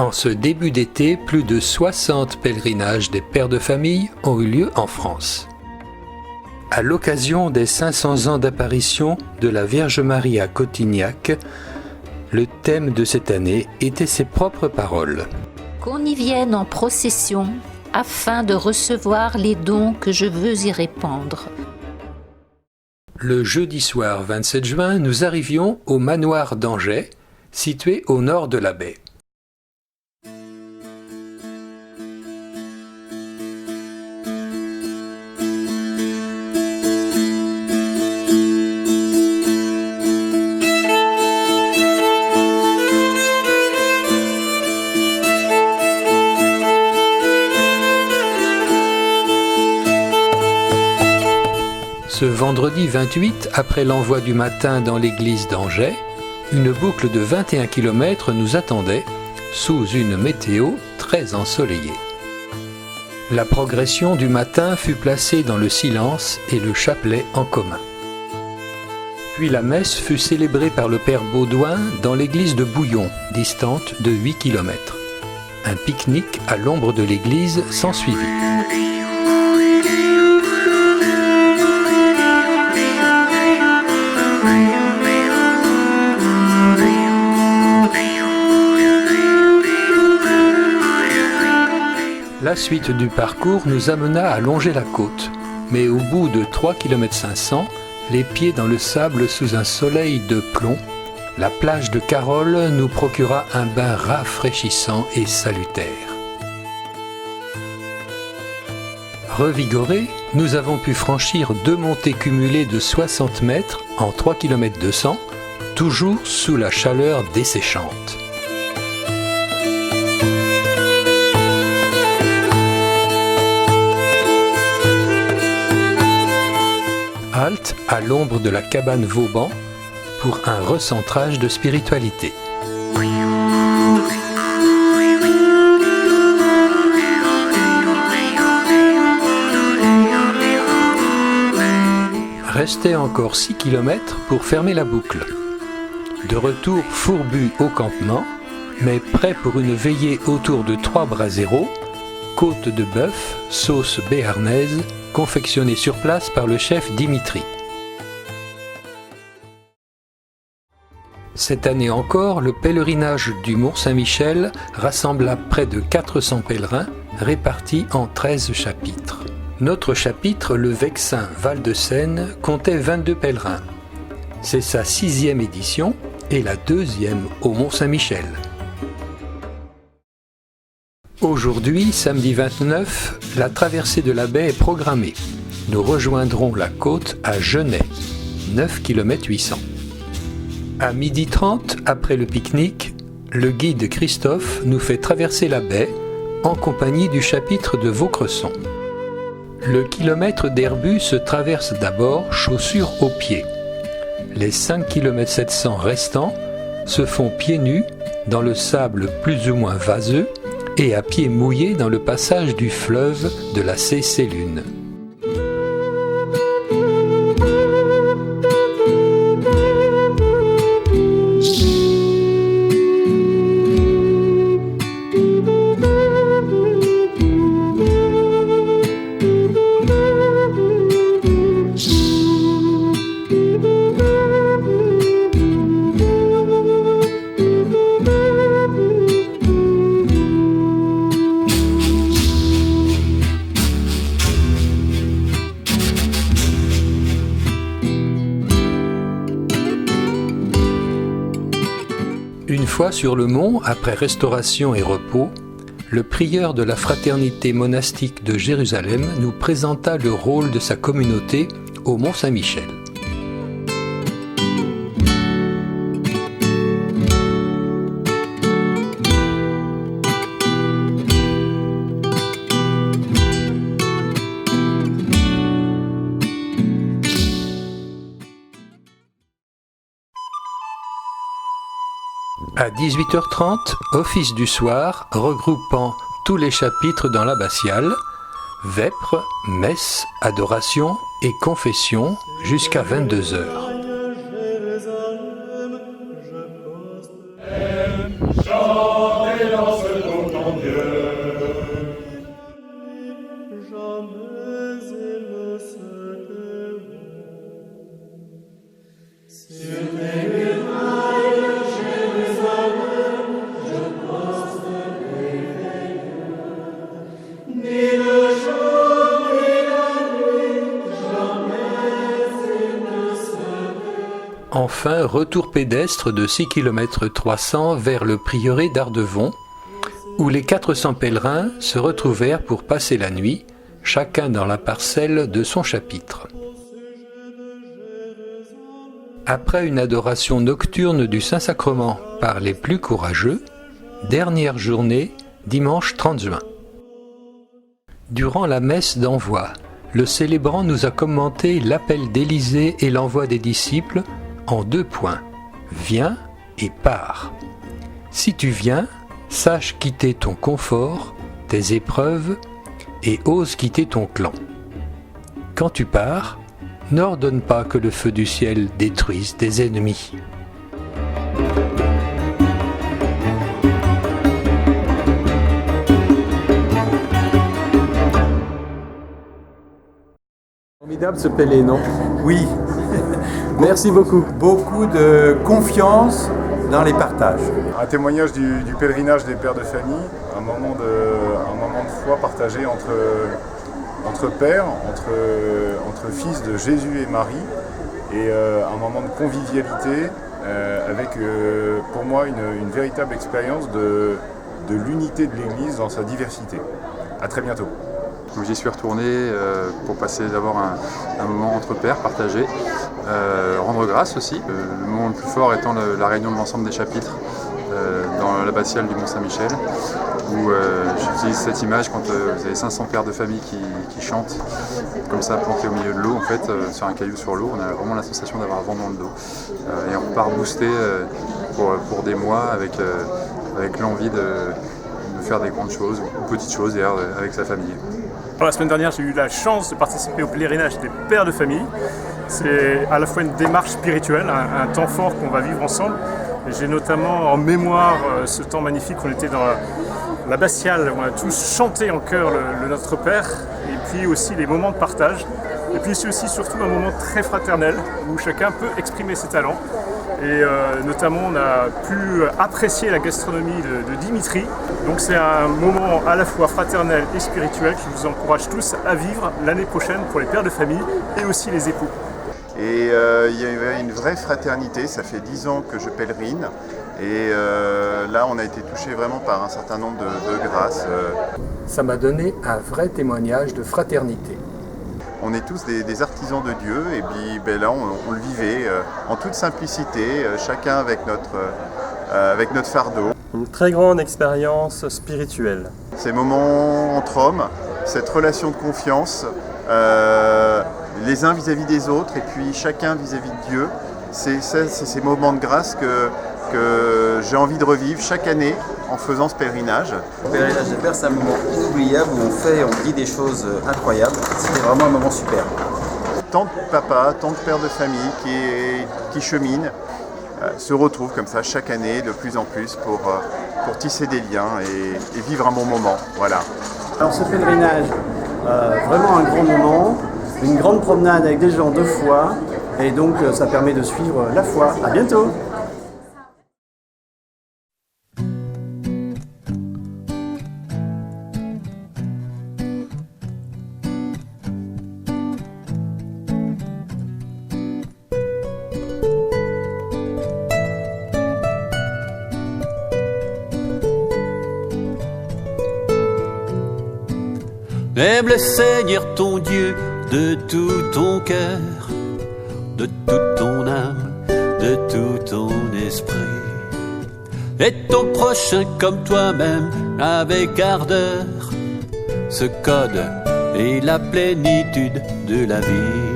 En ce début d'été, plus de 60 pèlerinages des pères de famille ont eu lieu en France. À l'occasion des 500 ans d'apparition de la Vierge Marie à Cotignac, le thème de cette année était ses propres paroles. Qu'on y vienne en procession afin de recevoir les dons que je veux y répandre. Le jeudi soir 27 juin, nous arrivions au manoir d'Angers, situé au nord de la baie. Ce vendredi 28, après l'envoi du matin dans l'église d'Angers, une boucle de 21 km nous attendait sous une météo très ensoleillée. La progression du matin fut placée dans le silence et le chapelet en commun. Puis la messe fut célébrée par le père Baudouin dans l'église de Bouillon, distante de 8 km. Un pique-nique à l'ombre de l'église s'ensuivit. La suite du parcours nous amena à longer la côte, mais au bout de 3 km 500, les pieds dans le sable sous un soleil de plomb, la plage de Carole nous procura un bain rafraîchissant et salutaire. Revigorés, nous avons pu franchir 2 montées cumulées de 60 mètres en 3 km 200, toujours sous la chaleur desséchante. Halte à l'ombre de la cabane Vauban pour un recentrage de spiritualité. Restait encore 6 km pour fermer la boucle. De retour fourbu au campement, mais prêt pour une veillée autour de 3 braseros, côte de bœuf, sauce béarnaise, confectionnée sur place par le chef Dimitri. Cette année encore, le pèlerinage du Mont-Saint-Michel rassembla près de 400 pèlerins répartis en 13 chapitres. Notre chapitre, le Vexin Val-de-Seine, comptait 22 pèlerins. C'est sa 6e édition et la 2e au Mont-Saint-Michel. Aujourd'hui, samedi 29, la traversée de la baie est programmée. Nous rejoindrons la côte à Genêt, 9 km 800. À 12h30, après le pique-nique, le guide Christophe nous fait traverser la baie en compagnie du chapitre de Vaucresson. Le kilomètre d'Herbus se traverse d'abord chaussures aux pieds. Les 5 km 700 restants se font pieds nus dans le sable plus ou moins vaseux et à pieds mouillés dans le passage du fleuve de la Cécélune. Une fois sur le mont, après restauration et repos, le prieur de la fraternité monastique de Jérusalem nous présenta le rôle de sa communauté au Mont-Saint-Michel. À 18h30, office du soir regroupant tous les chapitres dans l'abbatiale, vêpres, messe, adoration et confession jusqu'à 22h. Chantez dans ce Enfin, retour pédestre de 6 km 300 vers le prieuré d'Ardevon, où les 400 pèlerins se retrouvèrent pour passer la nuit, chacun dans la parcelle de son chapitre. Après une adoration nocturne du Saint-Sacrement par les plus courageux, dernière journée, dimanche 30 juin. Durant la messe d'envoi, le célébrant nous a commenté l'appel d'Élisée et l'envoi des disciples en 2 points, viens et pars. Si tu viens, sache quitter ton confort, tes épreuves, et ose quitter ton clan. Quand tu pars, n'ordonne pas que le feu du ciel détruise tes ennemis. Formidable ce Pélé, non? Oui. Merci beaucoup. Beaucoup de confiance dans les partages. Un témoignage du pèlerinage des pères de famille, un moment de foi partagé entre pères, entre fils de Jésus et Marie, et un moment de convivialité avec pour moi une véritable expérience de l'unité de l'Église dans sa diversité. À très bientôt. Donc j'y suis retourné pour passer d'abord un moment entre pairs partagé, rendre grâce aussi, le moment le plus fort étant la réunion de l'ensemble des chapitres dans l'abbatiale du Mont-Saint-Michel, où j'utilise cette image quand vous avez 500 pères de famille qui chantent comme ça, plantés au milieu de l'eau, en fait, sur un caillou sur l'eau. On a vraiment la sensation d'avoir un vent dans le dos, et on repart boosté pour des mois avec l'envie de faire des grandes choses, ou petites choses d'ailleurs, avec sa famille. La semaine dernière, j'ai eu la chance de participer au pèlerinage des pères de famille. C'est à la fois une démarche spirituelle, un temps fort qu'on va vivre ensemble. Et j'ai notamment en mémoire ce temps magnifique où on était dans l'abbatiale, où on a tous chanté en chœur le Notre Père, et puis aussi les moments de partage. Et puis c'est aussi surtout un moment très fraternel où chacun peut exprimer ses talents. Et notamment, on a pu apprécier la gastronomie de Dimitri. Donc c'est un moment à la fois fraternel et spirituel que je vous encourage tous à vivre l'année prochaine pour les pères de famille et aussi les époux. Et il y avait une vraie fraternité, ça fait 10 ans que je pèlerine. Et là, on a été touché vraiment par un certain nombre de grâces. Ça m'a donné un vrai témoignage de fraternité. On est tous des artisans de Dieu, et puis là on le vivait en toute simplicité, chacun avec notre fardeau. Une très grande expérience spirituelle. Ces moments entre hommes, cette relation de confiance, les uns vis-à-vis des autres et puis chacun vis-à-vis de Dieu, c'est ces moments de grâce que j'ai envie de revivre chaque année en faisant ce pèlerinage. Le pèlerinage des pères, c'est un moment inoubliable où on dit des choses incroyables. C'était vraiment un moment super. Tant de papas, tant de pères de famille qui cheminent, se retrouvent comme ça chaque année de plus en plus pour tisser des liens et vivre un bon moment. Voilà. Alors ce pèlerinage, vraiment un grand moment, une grande promenade avec des gens de foi, et donc ça permet de suivre la foi. À bientôt. Aime le Seigneur ton Dieu de tout ton cœur, de toute ton âme, de tout ton esprit. Et ton prochain comme toi-même avec ardeur. Ce code est la plénitude de la vie.